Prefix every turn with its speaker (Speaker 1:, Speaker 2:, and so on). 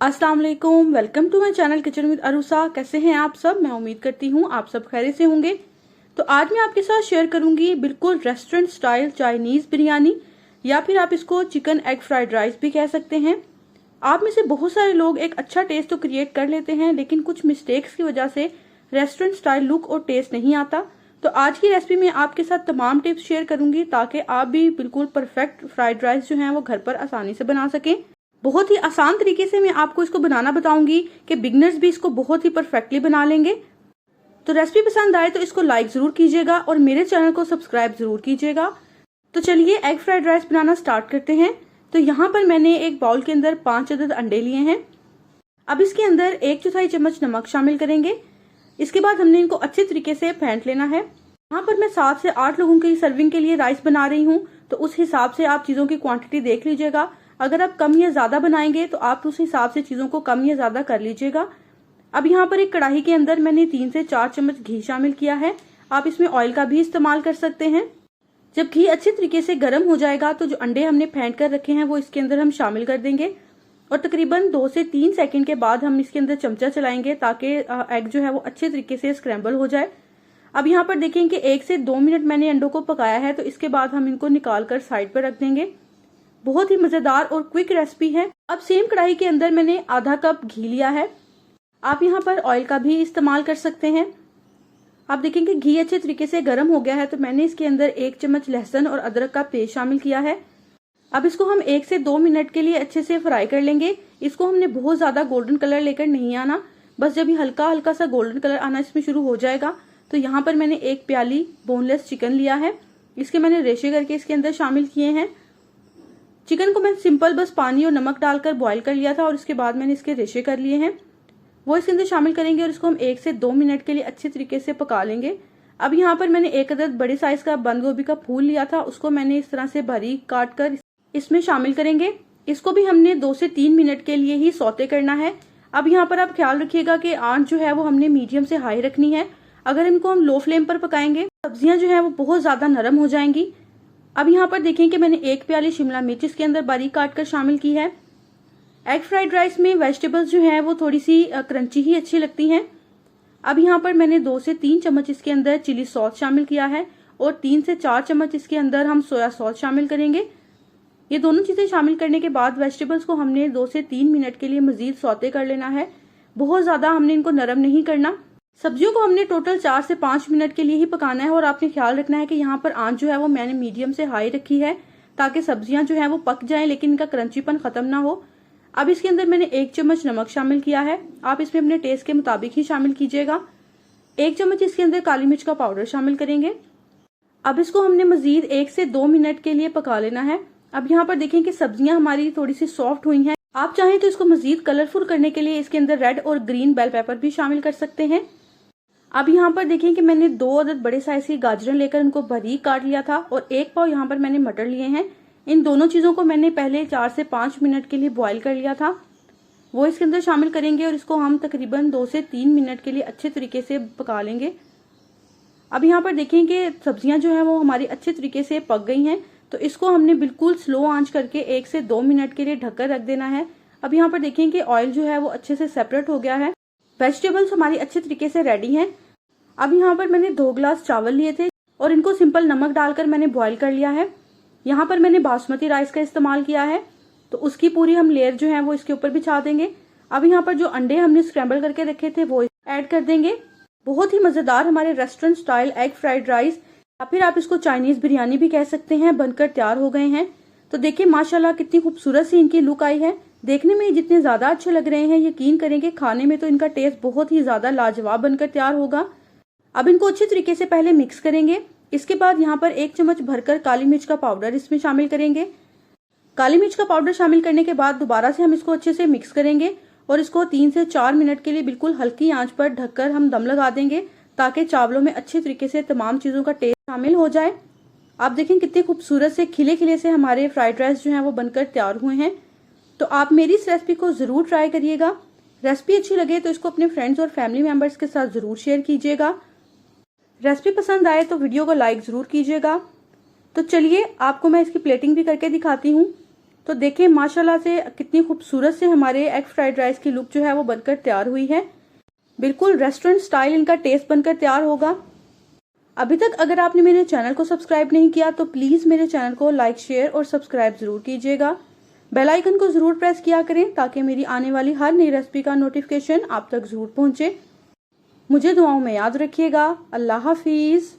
Speaker 1: अस्सलाम वालेकुम, welcome to my channel kitchen with Arusa. कैसे हैं आप सब? मैं उम्मीद करती हूँ आप सब खैरियत से होंगे। तो आज मैं आपके साथ शेयर करूंगी बिल्कुल रेस्टोरेंट स्टाइल चाइनीज बिरयानी, या फिर आप इसको चिकन एग फ्राइड राइस भी कह सकते हैं। आप में से बहुत सारे लोग एक अच्छा टेस्ट तो क्रिएट कर लेते हैं, लेकिन कुछ मिस्टेक्स की वजह से रेस्टोरेंट स्टाइल लुक और टेस्ट नहीं आता। तो आज की रेसिपी में आपके साथ तमाम टिप्स शेयर करूंगी ताकि आप भी बिल्कुल परफेक्ट फ्राइड राइस जो है वो घर पर आसानी से बना सकें। बहुत ही आसान तरीके से मैं आपको इसको बनाना बताऊंगी कि बिगनर्स भी इसको बहुत ही परफेक्टली बना लेंगे। तो रेसिपी पसंद आए तो इसको लाइक जरूर कीजिएगा और मेरे चैनल को सब्सक्राइब जरूर कीजिएगा। तो चलिए एग फ्राइड राइस बनाना स्टार्ट करते हैं। तो यहाँ पर मैंने एक बाउल के अंदर 5 अदद अंडे लिए हैं। अब इसके अंदर 1/4 चम्मच नमक शामिल करेंगे। इसके बाद हमने इनको अच्छे तरीके से फेंट लेना है। यहाँ पर मैं 7 से 8 लोगों की सर्विंग के लिए राइस बना रही हूँ, तो उस हिसाब से आप चीजों की क्वांटिटी देख लीजिएगा। अगर आप कम या ज्यादा बनाएंगे तो आप उस हिसाब से चीजों को कम या ज्यादा कर लीजिएगा। अब यहाँ पर एक कढ़ाई के अंदर मैंने 3 से 4 चम्मच घी शामिल किया है। आप इसमें ऑयल का भी इस्तेमाल कर सकते हैं। जब घी अच्छे तरीके से गर्म हो जाएगा तो जो अंडे हमने फेंट कर रखे हैं वो इसके अंदर हम शामिल कर देंगे और तकरीबन 2 से 3 सेकंड के बाद हम इसके अंदर चमचा चलाएंगे ताकि एग जो है वो अच्छे तरीके से स्क्रैम्बल हो जाए। अब यहाँ पर देखें कि 1 से 2 मिनट मैंने अंडों को पकाया है, तो इसके बाद हम इनको निकाल कर साइड पर रख देंगे। बहुत ही मजेदार और क्विक रेसिपी है। अब सेम कढ़ाई के अंदर मैंने आधा कप घी लिया है। आप यहाँ पर ऑयल का भी इस्तेमाल कर सकते हैं। आप देखेंगे घी अच्छे तरीके से गर्म हो गया है, तो मैंने इसके अंदर 1 चम्मच लहसुन और अदरक का पेस्ट शामिल किया है। अब इसको हम 1 से 2 मिनट के लिए अच्छे से फ्राई कर लेंगे। इसको हमने बहुत ज्यादा गोल्डन कलर लेकर नहीं आना, बस जब ये हल्का हल्का सा गोल्डन कलर आना इसमें शुरू हो जाएगा। तो यहाँ पर मैंने 1 प्याली बोनलेस चिकन लिया है। इसके मैंने रेशे करके इसके अंदर शामिल किए हैं। चिकन को मैं सिंपल बस पानी और नमक डालकर बॉईल कर लिया था और इसके बाद मैंने इसके रेशे कर लिए हैं, वो इसके अंदर शामिल करेंगे और इसको हम 1 से 2 मिनट के लिए अच्छे तरीके से पका लेंगे। अब यहाँ पर मैंने 1 अदद बड़े साइज का बंद गोभी का फूल लिया था, उसको मैंने इस तरह से बारीक काट कर इसमें शामिल करेंगे। इसको भी हमने 2 से 3 मिनट के लिए ही सौते करना है। अब यहाँ पर आप ख्याल रखिएगा कि आंच जो है वो हमने मीडियम से हाई रखनी है। अगर इनको हम लो फ्लेम पर पकाएंगे सब्जियां जो है वो बहुत ज्यादा नरम हो जाएंगी। अब यहाँ पर देखें कि मैंने 1 प्याली शिमला मिर्च इसके अंदर बारीक काट कर शामिल की है। एग फ्राइड राइस में वेजिटेबल्स जो है वो थोड़ी सी क्रंची ही अच्छी लगती हैं। अब यहाँ पर मैंने 2 से 3 चम्मच इसके अंदर चिली सॉस शामिल किया है और 3 से 4 चम्मच इसके अंदर हम सोया सॉस शामिल करेंगे। ये दोनों चीजें शामिल करने के बाद वेजिटेबल्स को हमने 2 से 3 मिनट के लिए मजीद सौते कर लेना है। बहुत ज्यादा हमने इनको नरम नहीं करना। सब्जियों को हमने टोटल 4 से 5 मिनट के लिए ही पकाना है और आपने ख्याल रखना है कि यहाँ पर आंच जो है वो मैंने मीडियम से हाई रखी है ताकि सब्जियां जो है वो पक जाएं लेकिन इनका क्रंचीपन खत्म ना हो। अब इसके अंदर मैंने 1 चम्मच नमक शामिल किया है। आप इसमें अपने टेस्ट के मुताबिक ही शामिल कीजिएगा। 1 चम्मच इसके अंदर काली मिर्च का पाउडर शामिल करेंगे। अब इसको हमने मजीद 1 से 2 मिनट के लिए पका लेना है। अब यहाँ पर देखें कि सब्जियां हमारी थोड़ी सी सॉफ्ट हुई हैं। आप चाहें तो इसको मजीद कलरफुल करने के लिए इसके अंदर रेड और ग्रीन बेल पेपर भी शामिल कर सकते हैं। अब यहाँ पर देखें कि मैंने 2 अदद बड़े साइज की गाजरें लेकर उनको बारीक काट लिया था और 1 पाव यहाँ पर मैंने मटर लिए हैं। इन दोनों चीजों को मैंने पहले 4 से 5 मिनट के लिए बॉईल कर लिया था, वो इसके अंदर शामिल करेंगे और इसको हम तकरीबन 2 से 3 मिनट के लिए अच्छे तरीके से पका लेंगे। अब यहाँ पर देखें कि सब्जियां जो है वो हमारी अच्छे तरीके से पक गई हैं, तो इसको हमने बिल्कुल स्लो आंच करके 1 से 2 मिनट के लिए ढककर रख देना है। अब यहाँ पर देखें कि ऑयल जो है वो अच्छे से सेपरेट हो गया है। वेजिटेबल्स हमारी अच्छे तरीके से रेडी हैं। अब यहाँ पर मैंने 2 गिलास चावल लिए थे और इनको सिंपल नमक डालकर मैंने बॉईल कर लिया है। यहाँ पर मैंने बासमती राइस का इस्तेमाल किया है, तो उसकी पूरी हम लेयर जो है वो इसके ऊपर बिछा देंगे। अब यहाँ पर जो अंडे हमने स्क्रैम्बल करके रखे थे वो ऐड कर देंगे। बहुत ही मजेदार हमारे restaurant style egg fried rice या फिर आप इसको चाइनीज बिरयानी भी कह सकते हैं बनकर तैयार हो गए हैं। तो देखिए माशाल्लाह कितनी खूबसूरत सी इनकी लुक आई है। देखने में जितने ज्यादा अच्छे लग रहे हैं, यकीन करेंगे खाने में तो इनका टेस्ट बहुत ही ज्यादा लाजवाब बनकर तैयार होगा। अब इनको अच्छे तरीके से पहले मिक्स करेंगे। इसके बाद यहाँ पर 1 चम्मच भरकर काली मिर्च का पाउडर इसमें शामिल करेंगे। काली मिर्च का पाउडर शामिल करने के बाद दोबारा से हम इसको अच्छे से मिक्स करेंगे और इसको 3 से 4 मिनट के लिए बिल्कुल हल्की आंच पर ढककर हम दम लगा देंगे ताकि चावलों में अच्छे तरीके से तमाम चीजों का टेस्ट शामिल हो जाए। आप देखें कितने खूबसूरत से खिले खिले से हमारे फ्राइड राइस जो है वो बनकर तैयार हुए हैं। तो आप मेरी इस रेसिपी को जरूर ट्राई करिएगा। रेसिपी अच्छी लगे तो इसको अपने फ्रेंड्स और फैमिली मेंबर्स के साथ जरूर शेयर कीजिएगा। रेसिपी पसंद आए तो वीडियो को लाइक जरूर कीजिएगा। तो चलिए आपको मैं इसकी प्लेटिंग भी करके दिखाती हूँ। तो देखें माशाल्लाह से कितनी खूबसूरत से हमारे एग फ्राइड राइस की लुक जो है वो बनकर तैयार हुई है। बिल्कुल रेस्टोरेंट स्टाइल इनका टेस्ट बनकर तैयार होगा। अभी तक अगर आपने मेरे चैनल को सब्सक्राइब नहीं किया तो प्लीज मेरे चैनल को लाइक, शेयर और सब्सक्राइब जरूर कीजिएगा। बेल आइकन को जरूर प्रेस किया करें ताकि मेरी आने वाली हर नई रेसिपी का नोटिफिकेशन आप तक जरूर पहुंचे। मुझे दुआओं में याद रखिएगा। अल्लाह हाफिज।